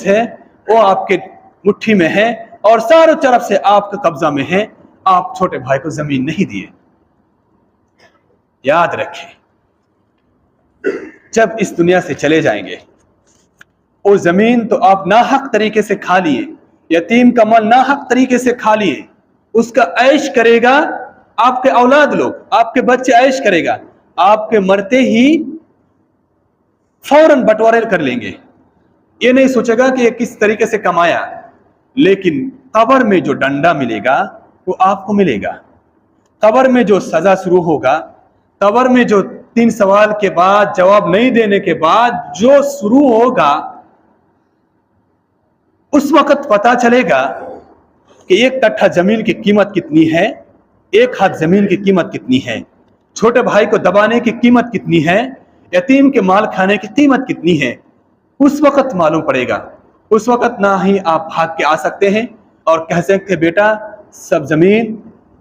ہے وہ آپ کے مٹھی میں ہے اور چاروں طرف سے آپ کا قبضہ میں ہے. آپ چھوٹے بھائی کو زمین نہیں دیے. یاد رکھیں جب اس دنیا سے چلے جائیں گے وہ زمین تو آپ ناحق طریقے سے کھا لیے, یتیم کا مال ناحق طریقے سے کھا لیے, اس کا عیش کرے گا آپ کے اولاد لوگ, آپ کے بچے عیش کرے گا, آپ کے مرتے ہی فوراً بٹوارے کر لیں گے. یہ نہیں سوچے گا کہ یہ کس طریقے سے کمایا, لیکن قبر میں جو ڈنڈا ملے گا وہ آپ کو ملے گا. قبر میں جو سزا شروع ہوگا, قبر میں جو 3 سوال کے بعد جواب نہیں دینے کے بعد جو شروع ہوگا, اس وقت پتا چلے گا کہ 1 کٹھا زمین کی قیمت کتنی ہے, 1 ہاتھ زمین کی قیمت کتنی ہے, چھوٹے بھائی کو دبانے کی قیمت کتنی ہے, یتیم کے مال کھانے کی قیمت کتنی ہے. اس وقت معلوم پڑے گا. اس وقت نہ ہی آپ بھاگ کے آ سکتے ہیں اور کہہ سکتے بیٹا سب زمین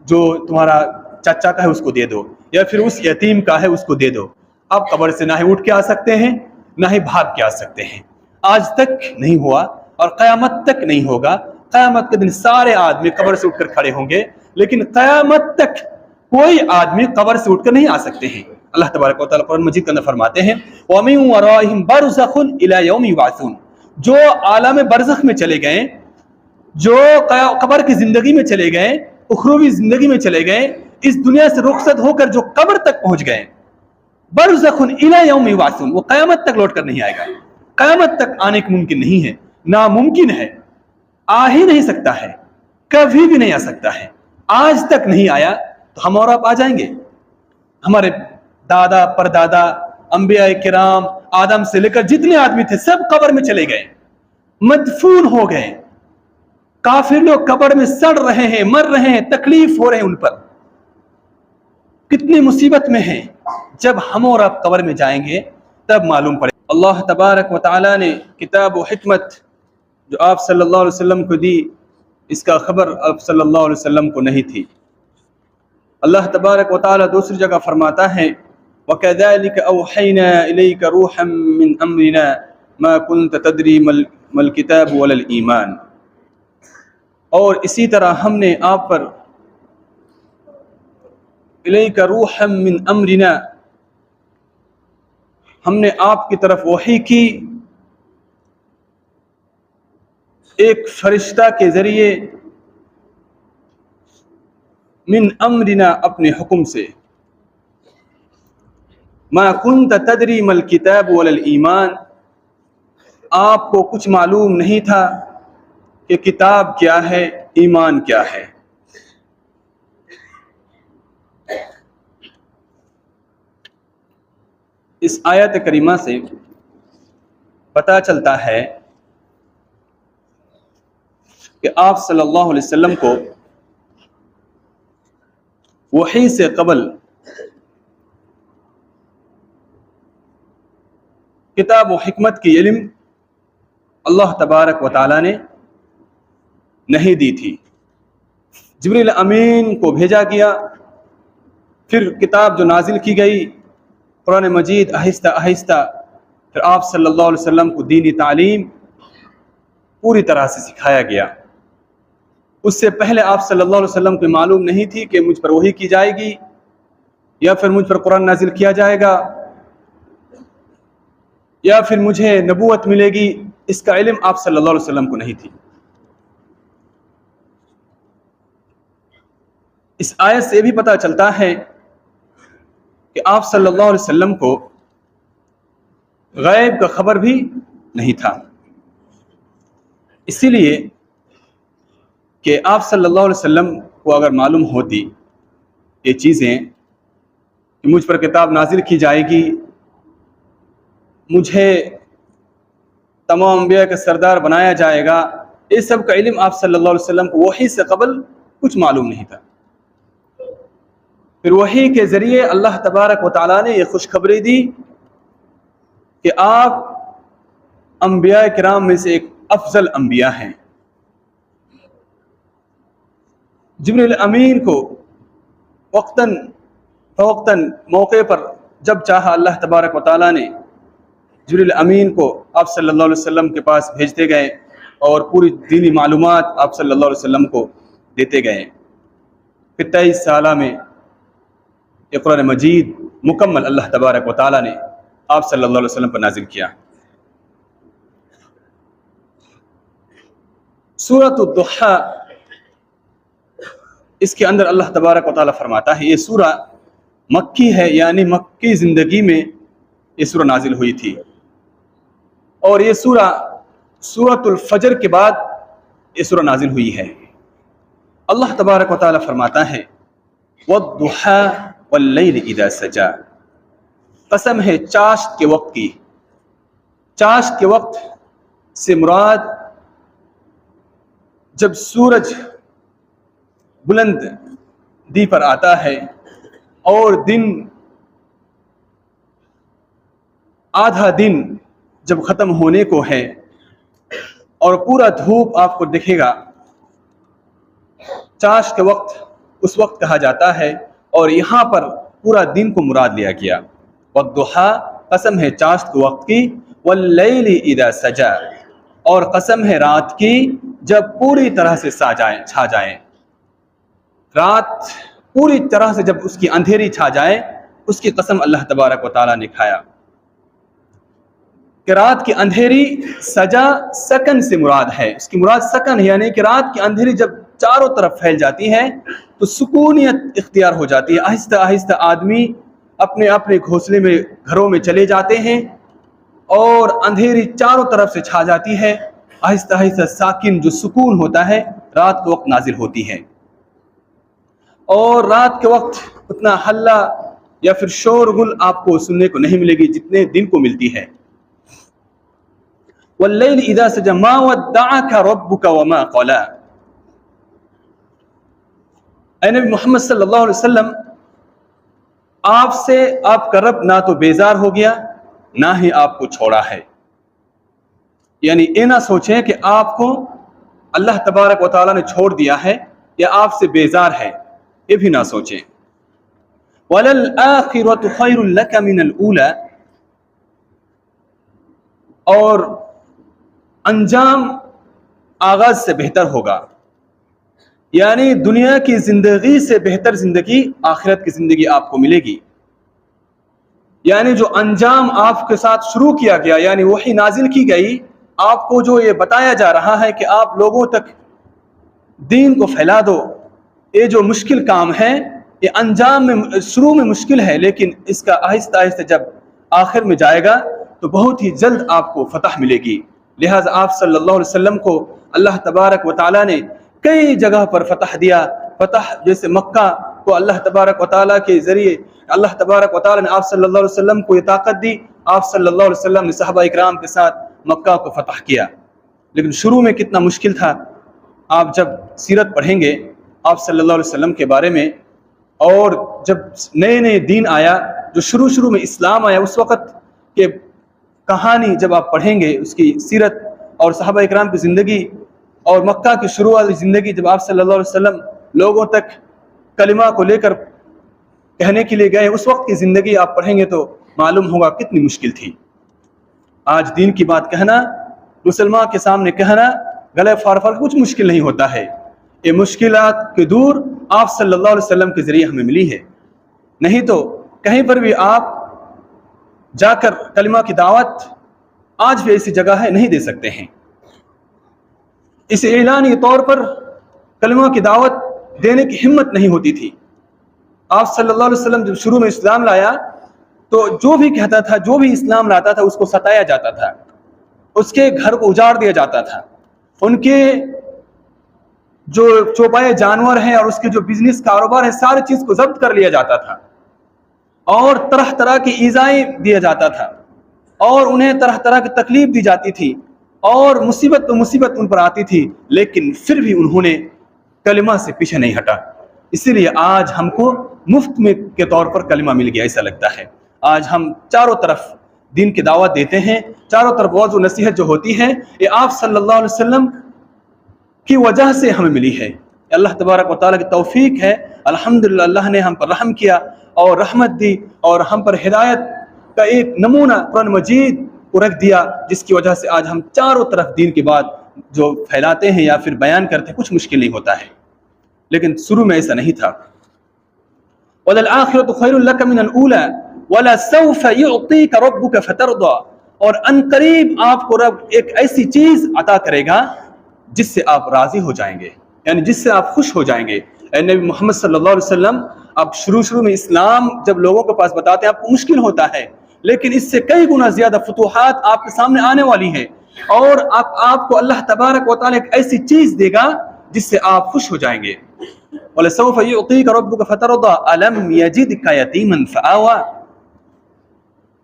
جو تمہارا چچا کا ہے اس کو دے دو, یا پھر اس یتیم کا ہے اس کو دے دو. آپ قبر سے نہ ہی اٹھ کے آ سکتے ہیں نہ ہی بھاگ کے آ سکتے ہیں. آج تک نہیں ہوا اور قیامت تک نہیں ہوگا. قیامت کے دن سارے آدمی قبر سے اٹھ کر کھڑے ہوں گے, لیکن قیامت تک کوئی آدمی قبر سے اٹھ کر نہیں آ سکتے ہیں. اللہ تبارک و تعالیٰ قرآن مجید کے اندر فرماتے ہیں وَمِن وَرَائِهِمْ بَرْزَخٌ إِلَى يَوْمِ يُبْعَثُونَ, جو عالم برزخ میں چلے گئے, جو قبر کی زندگی میں چلے گئے, اخروی زندگی میں چلے گئے, اس دنیا سے رخصت ہو کر جو قبر تک پہنچ گئے, برزخ إِلَى يَوْمِ يُبْعَثُونَ, وہ قیامت تک لوٹ کر نہیں آئے گا. قیامت تک آنے کی ممکن نہیں ہے, ناممکن ہے, آ ہی نہیں سکتا ہے, کبھی بھی نہیں آ سکتا ہے. آج تک نہیں آیا تو ہم اور آپ آ جائیں گے. ہمارے دادا پردادا انبیاء کرام آدم سے لے کر جتنے آدمی تھے سب قبر میں چلے گئے, مدفون ہو گئے. کافر لوگ قبر میں سڑ رہے ہیں, مر رہے ہیں, تکلیف ہو رہے ہیں ان پر, کتنی مصیبت میں ہیں. جب ہم اور آپ قبر میں جائیں گے تب معلوم پڑے. اللہ تبارک و تعالی نے کتاب و حکمت جو آپ صلی اللہ علیہ وسلم کو دی, اس کا خبر آپ صلی اللہ علیہ وسلم کو نہیں تھی. اللہ تبارک و تعالی دوسری جگہ فرماتا ہے وَكَذَلِكَ أَوْحَيْنَا إِلَيْكَ رُوحًا مِّنْ أَمْرِنَا مَا كُنْتَ تَدْرِي مَا الْكِتَابُ وَلَا الْإِيمَانُ, اور اسی طرح ہم نے آپ پر إِلَيْكَ رُوحًا مِّنْ أَمْرِنَا, ہم نے آپ کی طرف وحی کی ایک فرشتہ کے ذریعے, من امرنا اپنے حکم سے, ما كنت تدری ما الکتاب ولا الایمان, آپ کو کچھ معلوم نہیں تھا کہ کتاب کیا ہے ایمان کیا ہے. اس آیت کریمہ سے پتہ چلتا ہے کہ آپ صلی اللہ علیہ وسلم کو وحی سے قبل کتاب و حکمت کی علم اللہ تبارک و تعالی نے نہیں دی تھی. جبریل امین کو بھیجا گیا, پھر کتاب جو نازل کی گئی قرآن مجید آہستہ آہستہ, پھر آپ صلی اللہ علیہ وسلم کو دینی تعلیم پوری طرح سے سکھایا گیا. اس سے پہلے آپ صلی اللہ علیہ وسلم کو معلوم نہیں تھی کہ مجھ پر وحی کی جائے گی یا پھر مجھ پر قرآن نازل کیا جائے گا یا پھر مجھے نبوت ملے گی. اس کا علم آپ صلی اللہ علیہ وسلم کو نہیں تھی. اس آیت سے بھی پتہ چلتا ہے کہ آپ صلی اللہ علیہ وسلم کو غیب کا خبر بھی نہیں تھا. اسی لیے کہ آپ صلی اللہ علیہ وسلم کو اگر معلوم ہوتی یہ چیزیں کہ مجھ پر کتاب نازل کی جائے گی, مجھے تمام انبیاء کا سردار بنایا جائے گا, اس سب کا علم آپ صلی اللہ علیہ وسلم کو وحی سے قبل کچھ معلوم نہیں تھا. پھر وحی کے ذریعے اللہ تبارک و تعالیٰ نے یہ خوشخبری دی کہ آپ انبیاء کرام میں سے ایک افضل انبیاء ہیں. جبریل امین کو وقتاً فوقتاً موقع پر جب چاہا اللہ تبارک و تعالیٰ نے جبریل امین کو آپ صلی اللہ علیہ وسلم کے پاس بھیجتے گئے اور پوری دینی معلومات آپ صلی اللہ علیہ وسلم کو دیتے گئے۔ پھر 23 سالہ میں یہ قرآن مجید مکمل اللہ تبارک و تعالیٰ نے آپ صلی اللہ علیہ وسلم پر نازل کیا۔ سورۃ الضحیٰ، اس کے اندر اللہ تبارک و تعالیٰ فرماتا ہے، یہ سورہ مکی ہے، یعنی مکی زندگی میں یہ سورہ نازل ہوئی تھی، اور یہ سورۃ الفجر کے بعد یہ سورہ نازل ہوئی ہے۔ اللہ تبارک و تعالیٰ فرماتا ہے وَالضُّحَىٰ وَاللَّيْلِ إِذَا سَجَىٰ، قسم ہے چاشت کے وقت کی۔ چاشت کے وقت سے مراد جب سورج بلند دی پر آتا ہے اور دن آدھا دن جب ختم ہونے کو ہے اور پورا دھوپ آپ کو دکھے گا، چاشت کے وقت اس وقت کہا جاتا ہے، اور یہاں پر پورا دن کو مراد لیا گیا۔ والضحیٰ، قسم ہے چاشت کے وقت کی، واللیل اذا سجا، اور قسم ہے رات کی جب پوری طرح سے چھا جائے۔ رات پوری طرح سے جب اس کی اندھیری چھا جائے، اس کی قسم اللہ تبارک و تعالیٰ نے کھایا کہ رات کی اندھیری سجا سکن سے مراد ہے۔ اس کی مراد سکن ہے، یعنی کہ رات کی اندھیری جب چاروں طرف پھیل جاتی ہے تو سکونیت اختیار ہو جاتی ہے۔ آہستہ آہستہ آدمی اپنے اپنے گھونسلے میں گھروں میں چلے جاتے ہیں اور اندھیری چاروں طرف سے چھا جاتی ہے۔ آہستہ آہستہ ساکن جو سکون ہوتا ہے رات کے وقت نازل ہوتی ہے، اور رات کے وقت اتنا ہلہ یا پھر شور غل آپ کو سننے کو نہیں ملے گی جتنے دن کو ملتی ہے۔ واللیل اذا سجا ما ودعک ربک وما قلا، اے نبی محمد صلی اللہ علیہ وسلم، آپ سے آپ کا رب نہ تو بیزار ہو گیا نہ ہی آپ کو چھوڑا ہے۔ یعنی یہ نہ سوچیں کہ آپ کو اللہ تبارک و تعالیٰ نے چھوڑ دیا ہے یا آپ سے بیزار ہے، یہ بھی نہ سوچیں۔ وَلَلْآخِرَةُ خَيْرٌ لَكَ مِنَ الْأُولَى، اور انجام آغاز سے بہتر ہوگا، یعنی دنیا کی زندگی سے بہتر زندگی آخرت کی زندگی آپ کو ملے گی۔ یعنی جو انجام آپ کے ساتھ شروع کیا گیا، یعنی وحی نازل کی گئی، آپ کو جو یہ بتایا جا رہا ہے کہ آپ لوگوں تک دین کو پھیلا دو، یہ جو مشکل کام ہے یہ انجام میں شروع میں مشکل ہے، لیکن اس کا آہستہ آہستہ جب آخر میں جائے گا تو بہت ہی جلد آپ کو فتح ملے گی۔ لہٰذا آپ صلی اللہ علیہ وسلم کو اللہ تبارک و تعالیٰ نے کئی جگہ پر فتح دیا۔ فتح جیسے مکہ کو اللہ تبارک و تعالیٰ کے ذریعے اللہ تبارک و تعالیٰ نے آپ صلی اللہ علیہ وسلم کو یہ طاقت دی، آپ صلی اللہ علیہ وسلم نے صحابہ اکرام کے ساتھ مکہ کو فتح کیا، لیکن شروع میں کتنا مشکل تھا۔ آپ جب سیرت پڑھیں گے آپ صلی اللہ علیہ وسلم کے بارے میں، اور جب نئے نئے دین آیا، جو شروع میں اسلام آیا، اس وقت کے کہانی جب آپ پڑھیں گے، اس کی سیرت اور صحابہ اکرام کی زندگی اور مکہ کی شروع والی زندگی، جب آپ صلی اللہ علیہ وسلم لوگوں تک کلمہ کو لے کر کہنے کے لیے گئے، اس وقت کی زندگی آپ پڑھیں گے تو معلوم ہوگا کتنی مشکل تھی۔ آج دین کی بات کہنا، مسلمان کے سامنے کہنا، گلے پھاڑ کچھ مشکل نہیں ہوتا ہے۔ یہ مشکلات کے دور آپ صلی اللہ علیہ وسلم کے ذریعے ہمیں ملی ہے، نہیں تو کہیں پر بھی آپ جا کر کلمہ کی دعوت آج بھی ایسی جگہ ہے نہیں دے سکتے ہیں۔ اس اعلانی طور پر کلمہ کی دعوت دینے کی ہمت نہیں ہوتی تھی۔ آپ صلی اللہ علیہ وسلم جب شروع میں اسلام لایا تو جو بھی کہتا تھا، جو بھی اسلام لاتا تھا، اس کو ستایا جاتا تھا، اس کے گھر کو اجاڑ دیا جاتا تھا، ان کے جو چوپائے جانور ہیں اور اس کے جو بزنس کاروبار ہے ساری چیز کو ضبط کر لیا جاتا تھا، اور طرح طرح کی ایذائیں دیا جاتا تھا، اور انہیں طرح طرح کی تکلیف دی جاتی تھی، اور مصیبت تو مصیبت ان پر آتی تھی، لیکن پھر بھی انہوں نے کلمہ سے پیچھے نہیں ہٹا۔ اسی لیے آج ہم کو مفت میں کے طور پر کلمہ مل گیا، ایسا لگتا ہے۔ آج ہم چاروں طرف دین کی دعوت دیتے ہیں، چاروں طرف وعظ و نصیحت جو ہوتی ہے یہ آپ صلی اللہ علیہ وسلم کی وجہ سے ہمیں ملی ہے۔ اللہ تبارک و تعالیٰ کی توفیق ہے، الحمدللہ اللہ نے ہم پر رحم کیا اور رحمت دی، اور ہم پر ہدایت کا ایک نمونہ قرآن مجید کو رکھ دیا، جس کی وجہ سے آج ہم چاروں طرف دین کی بات جو پھیلاتے ہیں یا پھر بیان کرتے ہیں کچھ مشکل نہیں ہوتا ہے، لیکن شروع میں ایسا نہیں تھا۔ وَلَلْآخِرَةُ خَيْرٌ لَكَ مِنَ الْأُولَىٰ وَلَسَوْفَ يُعْطِيكَ رَبُّكَ فَتَرْضَىٰ، اور ان قریب آپ کو رب ایک ایسی چیز عطا کرے گا جس سے آپ راضی ہو جائیں گے، یعنی جس سے آپ خوش ہو جائیں گے۔ اے نبی محمد صلی اللہ علیہ وسلم، اب شروع میں اسلام جب لوگوں کے پاس بتاتے ہیں آپ کو مشکل ہوتا ہے، لیکن اس سے کئی گنا زیادہ فتوحات آپ کے سامنے آنے والی ہیں، اور آپ کو اللہ تبارک و تعالیٰ ایک ایسی چیز دے گا جس سے آپ خوش ہو جائیں گے۔ وَلَسَوْفَ يُعْطِيكَ رَبُّكَ فَتَرْضَىٰ أَلَمْ يَجِدْكَ يَتِيمًا فَآوَىٰ،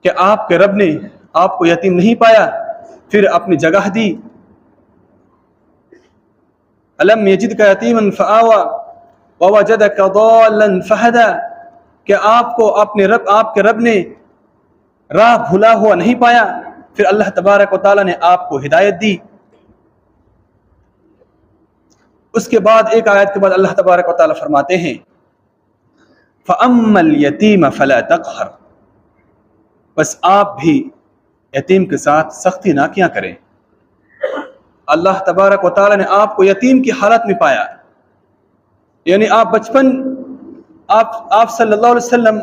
کہ آپ کے رب نے آپ کو یتیم نہیں پایا پھر اپنی جگہ دی۔ أَلَمْ يَجِدْكَ يَتِيمًا فَآوَىٰ وَوَجَدَكَ ضَالًّا فَهَدَىٰ، کہ آپ کو آپ کے رب نے راہ بھولا ہوا نہیں پایا پھر اللہ تبارک و تعالیٰ نے آپ کو ہدایت دی۔ اس کے بعد ایک آیت کے بعد اللہ تبارک و تعالیٰ فرماتے ہیں فَأَمَّا الْيَتِيمَ فَلَا تَقْهَرْ، بس آپ بھی یتیم کے ساتھ سختی نہ کیا کریں۔ اللہ تبارک و تعالیٰ نے آپ کو یتیم کی حالت میں پایا، یعنی آپ بچپن آپ صلی اللہ علیہ وسلم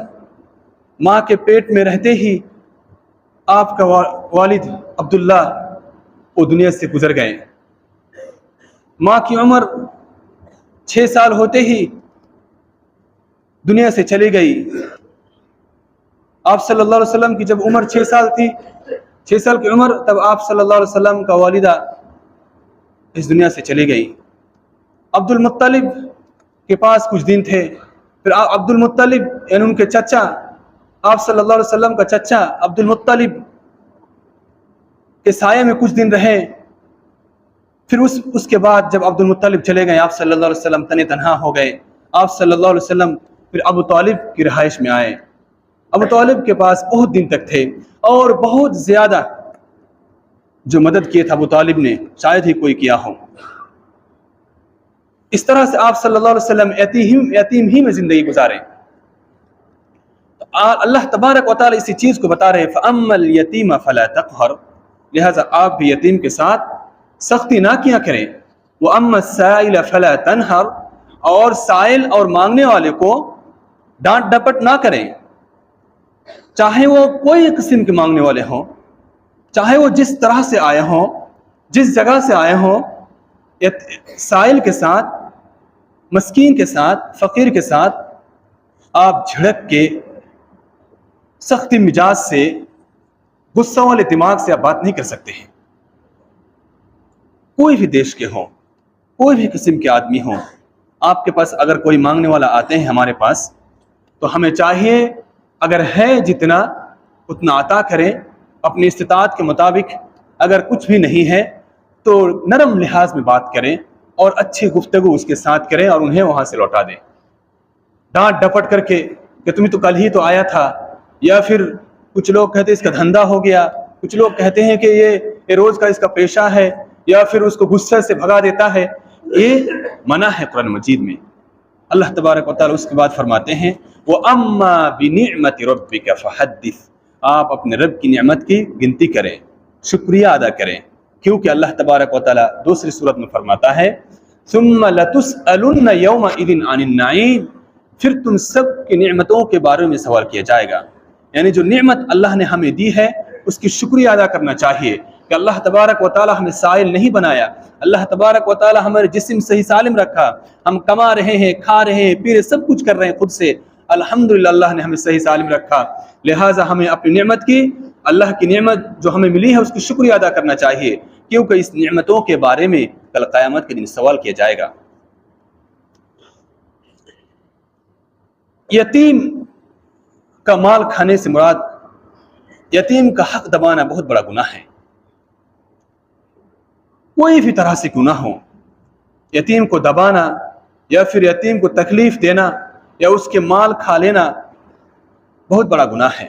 ماں کے پیٹ میں رہتے ہی آپ کا والد عبداللہ وہ دنیا سے گزر گئے، ماں کی عمر 6 سال ہوتے ہی دنیا سے چلی گئی۔ آپ صلی اللہ علیہ وسلم کی جب عمر 6 سال تھی، 6 سال کی عمر، تب آپ صلی اللہ علیہ وسلم کا والدہ اس دنیا سے چلی گئی۔ عبد المطلب کے پاس کچھ دن تھے، پھر عبد المطلب یعنی ان کے چچا، آپ صلی اللہ علیہ وسلم کا چچا عبد المطلب کے سائے میں کچھ دن رہے، پھر اس کے بعد جب عبد المطلب چلے گئے آپ صلی اللہ علیہ وسلم تنہا ہو گئے۔ آپ صلی اللہ علیہ وسلم پھر ابو طالب کی رہائش میں آئے، ابو طالب کے پاس بہت دن تک تھے، اور بہت زیادہ جو مدد کیے تھا ابو طالب نے شاید ہی کوئی کیا ہو۔ اس طرح سے آپ صلی اللہ علیہ وسلم یتیم ہی میں زندگی گزارے۔ اللہ تبارک و تعالیٰ اسی چیز کو بتا رہے فَأَمَّا الْيَتِيمَ فَلَا تَقْهَرْ، لہٰذا آپ بھی یتیم کے ساتھ سختی نہ کیا کریں۔ وَأَمَّا السَّائِلَ فَلَا تَنْهَرْ، اور سائل اور مانگنے والے کو ڈانٹ ڈپٹ نہ کریں، چاہے وہ کوئی قسم کے مانگنے والے ہوں، چاہے وہ جس طرح سے آئے ہوں، جس جگہ سے آئے ہوں، سائل کے ساتھ، مسکین کے ساتھ، فقیر کے ساتھ آپ جھڑک کے سختی مزاج سے، غصہ والے دماغ سے آپ بات نہیں کر سکتے ہیں۔ کوئی بھی دیش کے ہوں، کوئی بھی قسم کے آدمی ہوں، آپ کے پاس اگر کوئی مانگنے والا آتے ہیں ہمارے پاس، تو ہمیں چاہیے اگر ہے جتنا اتنا عطا کریں اپنی استطاعت کے مطابق، اگر کچھ بھی نہیں ہے تو نرم لحاظ میں بات کریں اور اچھی گفتگو اس کے ساتھ کریں اور انہیں وہاں سے لوٹا دیں۔ ڈانٹ ڈپٹ کر کے کہ تمہیں تو کل ہی تو آیا تھا، یا پھر کچھ لوگ کہتے ہیں اس کا دھندا ہو گیا، کچھ لوگ کہتے ہیں کہ یہ روز کا اس کا پیشہ ہے، یا پھر اس کو غصے سے بھگا دیتا ہے، یہ منع ہے قرآن مجید میں۔ اللہ تبارک و تعالیٰ اس کے بعد فرماتے ہیں وَأَمَّا بِنِعْمَةِ رَبِّكَ فَحَدِّثْ، آپ اپنے رب کی نعمت کی گنتی کریں، شکریہ ادا کریں، کیونکہ اللہ تبارک و تعالیٰ دوسری صورت میں فرماتا ہے ثُمَّ لَتُسْأَلُنَّ يَوْمَئِذٍ عَنِ النَّعِيمِ، پھر تم سب کی نعمتوں کے بارے میں سوال کیا جائے گا، یعنی جو نعمت اللہ نے ہمیں دی ہے اس کی شکریہ ادا کرنا چاہیے کہ اللہ تبارک و تعالیٰ ہمیں سائل نہیں بنایا، اللہ تبارک و تعالیٰ ہمارے جسم صحیح سالم رکھا، ہم کما رہے ہیں، کھا رہے ہیں، پی رہے، سب کچھ کر رہے ہیں خود سے، الحمدللہ اللہ نے ہمیں صحیح سالم رکھا، لہٰذا ہمیں اپنی نعمت کی، اللہ کی نعمت جو ہمیں ملی ہے اس کی شکریہ ادا کرنا چاہیے، کیونکہ اس نعمتوں کے بارے میں کل قیامت کے دن سوال کیا جائے گا۔ یتیم کا مال کھانے سے مراد یتیم کا حق دبانا بہت بڑا گناہ ہے، کوئی بھی طرح سے گناہ ہو، یتیم کو دبانا یا پھر یتیم کو تکلیف دینا یا اس کے مال کھا لینا بہت بڑا گناہ ہے۔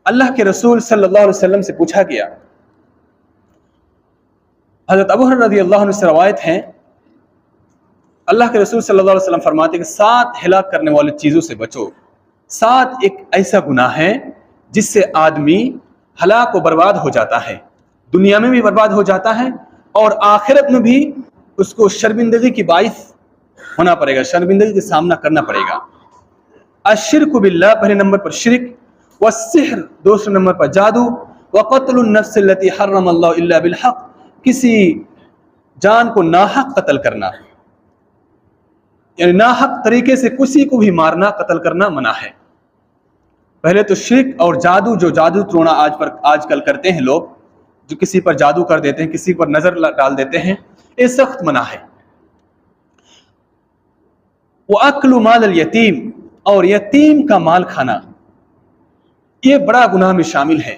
اللہ کے رسول صلی اللہ علیہ وسلم سے پوچھا گیا، حضرت ابو ہریرہ رضی اللہ عنہ سے روایت ہے، اللہ کے رسول صلی اللہ علیہ وسلم فرماتے کہ 7 ہلاک کرنے والی چیزوں سے بچو۔ 7 ایک ایسا گناہ ہے جس سے آدمی ہلاک و برباد ہو جاتا ہے، دنیا میں بھی برباد ہو جاتا ہے اور آخرت میں بھی اس کو شرمندگی کی باعث ہونا پڑے گا، شرمندگی کا سامنا کرنا پڑے گا۔ الشرک باللہ پہلے نمبر پر شرک، والسحر دوسرے نمبر پر جادو، وقتل النفس التي حرم اللہ الا بالحق، کسی جان کو ناحق قتل کرنا، یعنی ناحق طریقے سے کسی کو بھی مارنا، قتل کرنا منع ہے۔ پہلے تو شرک اور جادو، جو جادو ٹونا آج کل کرتے ہیں لوگ، جو کسی پر جادو کر دیتے ہیں، کسی پر نظر ڈال دیتے ہیں، یہ سخت منع ہے۔ وَأَكْلُ مَالَ الْيَتِيمِ، اور یتیم کا مال کھانا یہ بڑا گناہ میں شامل ہے،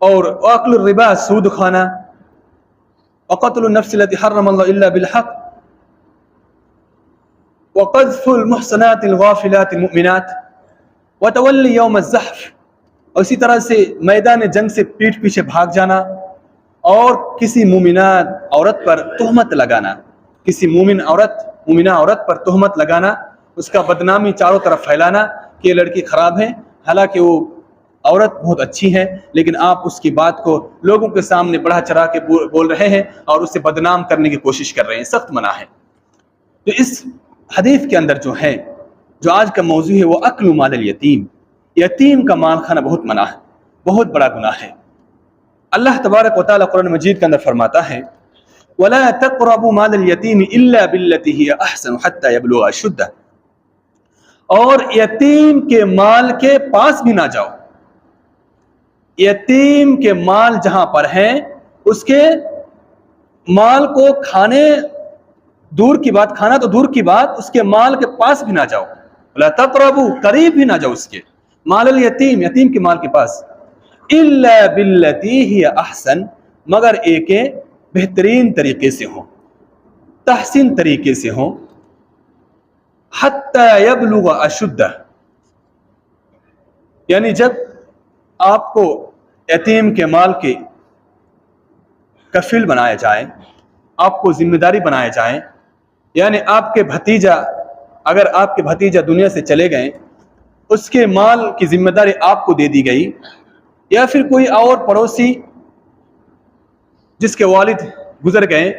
اور وَأَكْلُ الرِّبَا سود کھانا، وَقَتْلُ النَّفْسِ الَّتِي حَرَّمَ اللَّهُ إِلَّا بِالْحَقِّ، وَقَذْفُ الْمُحْصَنَاتِ الْغَافِلَاتِ الْمُؤْمِنَاتِ وَتَوَلِّ يَوْمَ الزَّحْفِ، اور اسی طرح سے میدان جنگ سے پیٹھ پیچھے بھاگ جانا، اور کسی مومنہ عورت پر تہمت لگانا، کسی مومنہ عورت پر تہمت لگانا، اس کا بدنامی چاروں طرف پھیلانا کہ یہ لڑکی خراب ہے، حالانکہ وہ عورت بہت اچھی ہے، لیکن آپ اس کی بات کو لوگوں کے سامنے بڑھا چڑھا کے بول رہے ہیں اور اسے بدنام کرنے کی کوشش کر رہے ہیں، سخت منع ہے۔ تو اس حدیث کے اندر جو ہے، جو آج کا موضوع ہے، وہ اکل مال الیتیم، یتیم کا مال کھانا بہت منع ہے، بہت بڑا گناہ ہے۔ اللہ تبارک و تعالیٰ قرآن مجید کے اندر فرماتا ہے وَلَا تَقْرَبُوا مَالَ الْيَتِيمِ إِلَّا بِالَّتِي هِيَ أَحْسَنُ حَتَّى يَبْلُغَ أَشُدَّهُ، اور یتیم کے مال کے پاس بھی نہ جاؤ، یتیم کے مال جہاں پر ہیں اس کے مال کو کھانے دور کی بات، کھانا تو دور کی بات، اس کے مال کے پاس بھی نہ جاؤ، وَلَا تَقْرَبُوا قریب بھی نہ جاؤ اس کے مال الیتیم، یتیم کے مال کے پاس، إِلَّا بِالَّتِي هِيَ أَحْسَنُ، مگر ایک بہترین طریقے سے ہوں، تحسین طریقے سے ہوں، حتی یبلغ اشدہ، یعنی جب آپ کو یتیم کے مال کے کفیل بنایا جائے، آپ کو ذمہ داری بنایا جائے، یعنی آپ کے بھتیجا، اگر آپ کے بھتیجا دنیا سے چلے گئے، اس کے مال کی ذمہ داری آپ کو دے دی گئی، یا پھر کوئی اور پڑوسی جس کے والد گزر گئے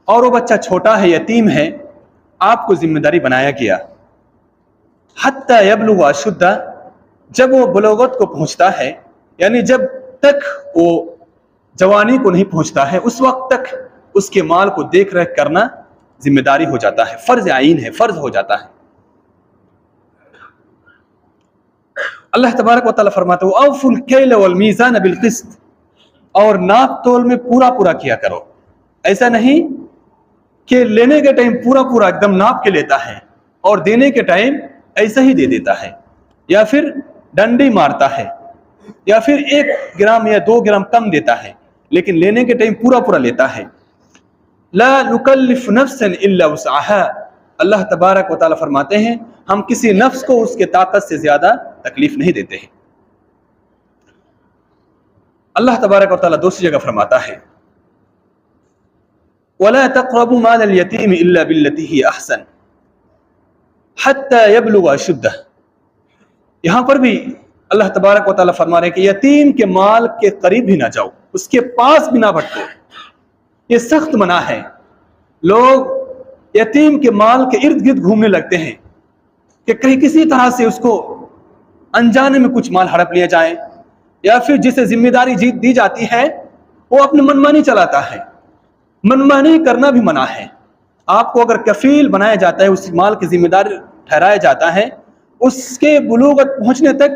اور وہ بچہ چھوٹا ہے، یتیم ہے، آپ کو ذمہ داری بنایا گیا، حتی یبلغ اشدہ، جب وہ بلوغت کو پہنچتا ہے، یعنی جب تک وہ جوانی کو نہیں پہنچتا ہے، اس وقت تک اس کے مال کو دیکھ ریکھ کرنا ذمہ داری ہو جاتا ہے، فرض عین ہے، فرض ہو جاتا ہے۔ اللہ تبارک و تعالیٰ فرماتے ہیں وَأَوْفُوا الْكَيْلَ وَالْمِيزَانَ بِالْقِسْطِ، اور ناپ تول میں پورا پورا کیا کرو، ایسا نہیں کہ لینے کے ٹائم پورا پورا ایک دم ناپ کے لیتا ہے اور دینے کے ٹائم ایسا ہی دے دیتا ہے، یا پھر ڈنڈی مارتا ہے، یا پھر 1 گرام یا 2 گرام کم دیتا ہے، لیکن لینے کے ٹائم پورا پورا لیتا ہے۔ لا نکلف نفسا الا وسعها، اللہ تبارک و تعالیٰ فرماتے ہیں ہم کسی نفس کو اس کے طاقت سے زیادہ تکلیف نہیں دیتے ہیں۔ اللہ تبارک و تعالیٰ دوسری جگہ فرماتا ہے وَلَا تَقْرَبُوا مَالَ الْيَتِيمِ إِلَّا بِالَّتِي هِيَ أَحْسَنُ حَتَّى يَبْلُغَ أَشُدَّهُ، یہاں پر بھی اللہ تبارک و تعالیٰ فرما رہے ہیں کہ یتیم کے مال کے قریب بھی نہ جاؤ، اس کے پاس بھی نہ بھٹکو، یہ سخت منع ہے۔ لوگ یتیم کے مال کے ارد گرد گھومنے لگتے ہیں کہ کہیں کسی طرح سے اس کو انجانے میں کچھ مال ہڑپ لیا جائے، یا پھر جسے ذمہ داری دی جاتی ہے وہ اپنی منمانی چلاتا ہے، منمانی کرنا بھی منع ہے۔ آپ کو اگر کفیل بنایا جاتا ہے، اس مال کی ذمہ داری ٹھہرایا جاتا ہے، اس کے بلوغت پہنچنے تک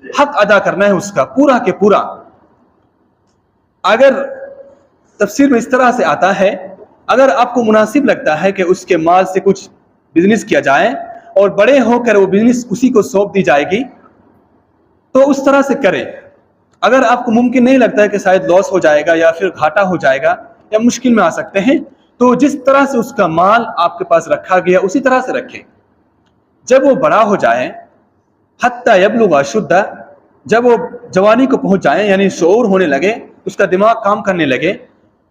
حق ادا کرنا ہے اس کا پورا کے پورا۔ اگر تفسیر میں اس طرح سے آتا ہے، اگر آپ کو مناسب لگتا ہے کہ اس کے مال سے کچھ بزنس کیا جائے اور بڑے ہو کر وہ بزنس اسی کو سونپ دی جائے گی تو اس طرح سے کریں۔ اگر آپ کو ممکن نہیں لگتا ہے کہ شاید لاس ہو جائے گا یا پھر گھاٹا ہو جائے گا یا مشکل میں آ سکتے ہیں، تو جس طرح سے اس کا مال آپ کے پاس رکھا گیا اسی طرح سے رکھیں۔ جب وہ بڑا ہو جائے، حتی یبلغ اشدہ، جب وہ جوانی کو پہنچ جائیں، یعنی شعور ہونے لگے، اس کا دماغ کام کرنے لگے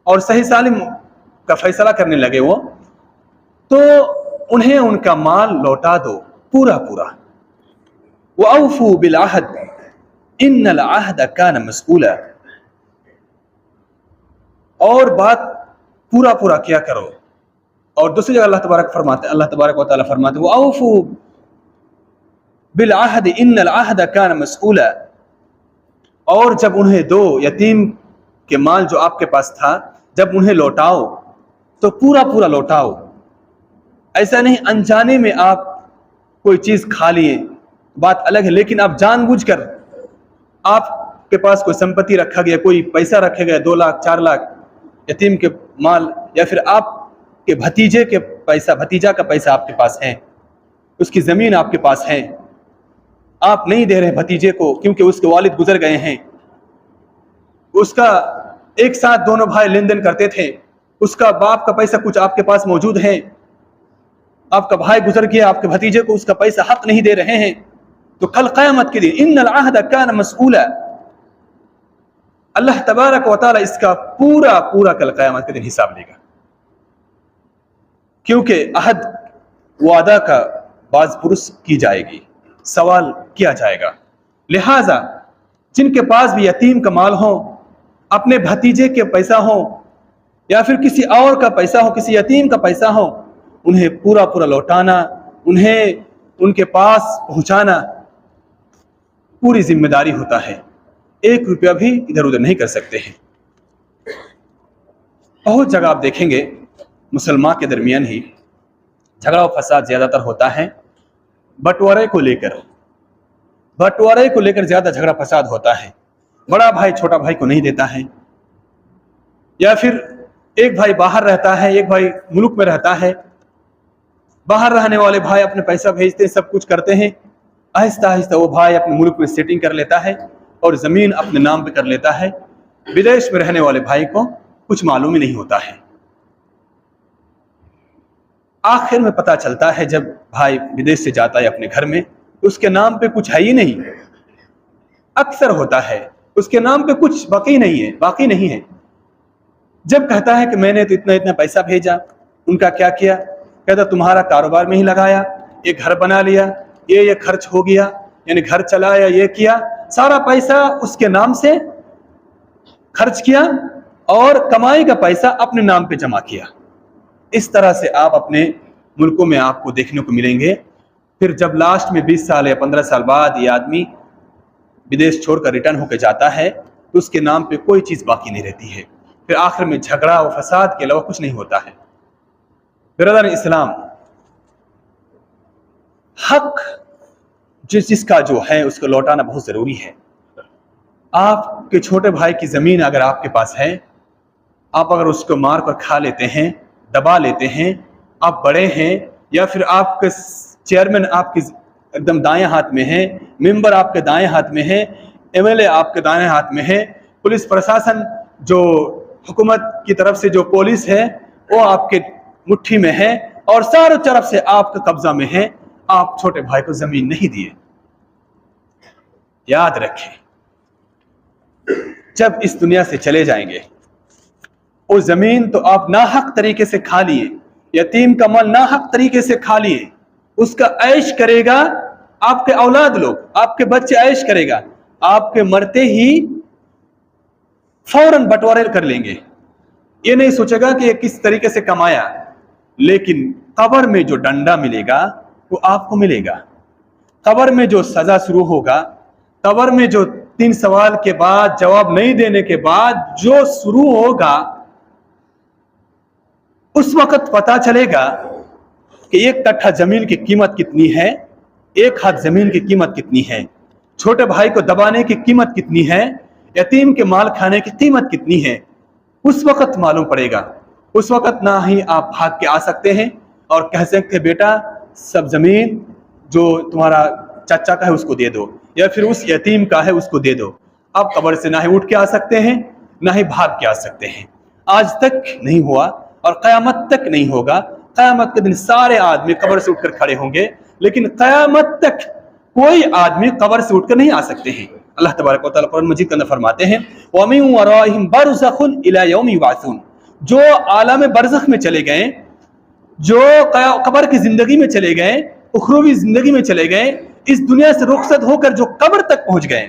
اور صحیح سالم کا فیصلہ کرنے لگے وہ، تو انہیں ان کا مال لوٹا دو پورا پورا۔ وَأَوْفُوا بِالْعَهْدِ ان العہد کان مسئولا، اور بات پورا پورا کیا کرو. اور دوسری جگہ اللہ تبارک و تعالیٰ فرماتے وَأَوْفُوا بِالْعَهْدِ إِنَّ الْعَهْدَ كَانَ مَسْئُولًا، اور جب انہیں دو، یتیم کے مال جو آپ کے پاس تھا جب انہیں لوٹاؤ تو پورا پورا لوٹاؤ. ایسا نہیں انجانے میں آپ کوئی چیز کھا لیے بات الگ ہے، لیکن آپ جان بوجھ کر آپ کے پاس کوئی سمپتی رکھا گیا، کوئی پیسہ رکھا گیا 2 لاکھ 4 لاکھ یتیم کے مال، یا پھر آپ کے بھتیجا کا پیسہ آپ کے پاس ہے، اس کی زمین آپ کے پاس ہے، آپ نہیں دے رہے بھتیجے کو کیونکہ اس کے والد گزر گئے ہیں، اس کا ایک ساتھ دونوں بھائی لین دین کرتے تھے، اس کا باپ کا پیسہ کچھ آپ کے پاس موجود ہے، آپ کا بھائی گزر گیا، آپ کے بھتیجے کو اس کا پیسہ حق نہیں دے رہے ہیں، تو کل قیامت کے دن ان العہد کان مسئولا، اللہ تبارک و تعالی اس کا پورا پورا کل قیامت کے دن حساب لے گا، کیونکہ عہد وعدہ کا باز پرس کی جائے گی، سوال کیا جائے گا. لہذا جن کے پاس بھی یتیم کا مال ہو، اپنے بھتیجے کے پیسہ ہو یا پھر کسی اور کا پیسہ ہو، کسی یتیم کا پیسہ ہو، انہیں پورا پورا لوٹانا، انہیں ان کے پاس پہنچانا پوری ذمہ داری ہوتا ہے. 1 روپیہ بھی ادھر ادھر نہیں کر سکتے ہیں. بہت جگہ آپ دیکھیں گے مسلمان کے درمیان ہی جھگڑا و فساد زیادہ تر ہوتا ہے، بٹوارے کو لے کر زیادہ جھگڑا فساد ہوتا ہے. بڑا بھائی چھوٹا بھائی کو نہیں دیتا ہے، یا پھر ایک بھائی باہر رہتا ہے، ایک بھائی ملک میں رہتا ہے، باہر رہنے والے بھائی اپنے پیسہ بھیجتے سب کچھ کرتے ہیں، آہستہ آہستہ وہ بھائی اپنے ملک میں سیٹنگ کر لیتا ہے اور زمین اپنے نام پہ کر لیتا ہے. بدیش میں رہنے والے بھائی کو کچھ معلوم ہی نہیں ہوتا ہے. آخر میں پتہ چلتا ہے جب بھائی بدیش سے جاتا ہے اپنے گھر میں، اس کے نام پہ کچھ ہے ہی نہیں. اکثر ہوتا ہے اس کے نام پہ کچھ باقی نہیں ہے. جب کہتا ہے کہ میں نے تو اتنا پیسہ بھیجا، ان کا کیا کیا؟ کہتا تمہارا کاروبار میں ہی لگایا، یہ گھر بنا لیا، یہ خرچ ہو گیا، یعنی گھر چلایا، یہ کیا، سارا پیسہ اس کے نام سے خرچ کیا اور کمائی کا پیسہ اپنے نام پہ جمع کیا. اس طرح سے آپ اپنے ملکوں میں آپ کو دیکھنے کو ملیں گے. پھر جب لاسٹ میں 20 سال یا 15 سال بعد یہ آدمی بدیش چھوڑ کر ریٹرن ہو کے جاتا ہے تو اس کے نام پہ کوئی چیز باقی نہیں رہتی ہے. پھر آخر میں جھگڑا و فساد کے علاوہ کچھ نہیں ہوتا ہے. برادر اسلام، حق جس کا جو ہے اس کو لوٹانا بہت ضروری ہے. آپ کے چھوٹے بھائی کی زمین اگر آپ کے پاس ہے، آپ اگر اس کو مار کر کھا لیتے ہیں، دبا لیتے ہیں، آپ بڑے ہیں، یا پھر آپ کے چیئرمین آپ کے ایک دم دائیں ہاتھ میں ہے، ممبر آپ کے دائیں ہاتھ میں ہے، MLA آپ کے دائیں ہاتھ میں ہے، پولیس پرشاسن جو حکومت کی طرف سے جو پولیس ہے وہ آپ کے مٹھی میں ہے اور سارے طرف سے آپ کا قبضہ میں ہے، آپ چھوٹے بھائی کو زمین نہیں دیے. یاد رکھیں جب اس دنیا سے چلے جائیں گے وہ زمین تو آپ ناحق طریقے سے کھا لیے، یتیم کا مال ناحق طریقے سے کھا لیے، اس کا عیش کرے گا آپ کے اولاد لوگ، آپ کے بچے عیش کرے گا، آپ کے مرتے ہی فوراً بٹوارے کر لیں گے. یہ نہیں سوچے گا کہ یہ کس طریقے سے کمایا، لیکن قبر میں جو ڈنڈا ملے گا وہ آپ کو ملے گا. قبر میں جو سزا شروع ہوگا، قبر میں جو 3 سوال کے بعد جواب نہیں دینے کے بعد جو شروع ہوگا، اس وقت پتا چلے گا کہ 1 کٹھا زمین کی قیمت کتنی ہے، 1 ہاتھ زمین کی قیمت کتنی ہے، چھوٹے بھائی کو دبانے کی قیمت کتنی ہے، یتیم کے مال کھانے کی قیمت کتنی ہے. اس وقت معلوم پڑے گا. اس وقت نہ ہی آپ بھاگ کے آ سکتے ہیں اور کہہ سکتے بیٹا سب زمین جو تمہارا چچا کا ہے اس کو دے دو، یا پھر اس یتیم کا ہے اس کو دے دو. آپ قبر سے نہ ہی اٹھ کے آ سکتے ہیں نہ ہی بھاگ کے آ سکتے ہیں. آج تک نہیں ہوا اور قیامت تک نہیں ہوگا. قیامت کے دن سارے آدمی قبر سے اٹھ کر کھڑے ہوں گے، لیکن قیامت تک کوئی آدمی قبر سے اٹھ کر نہیں آ سکتے ہیں. اللہ تبارک و تعالیٰ قرآن مجید کے اندر فرماتے ہیں وَمِن وَرَائِهِمْ بَرْزَخٌ إِلَى يَوْمِ يُبْعَثُونَ، جو عالم برزخ میں چلے گئے، جو قبر کی زندگی میں چلے گئے، اخروی زندگی میں چلے گئے، اس دنیا سے رخصت ہو کر جو قبر تک پہنچ گئے،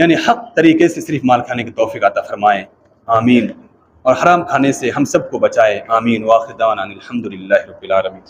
یعنی حق طریقے سے صرف مال کھانے کی توفیق عطا فرمائے، آمین، اور حرام کھانے سے ہم سب کو بچائے، آمین۔ وآخر دعوانا الحمدللہ رب العالمین۔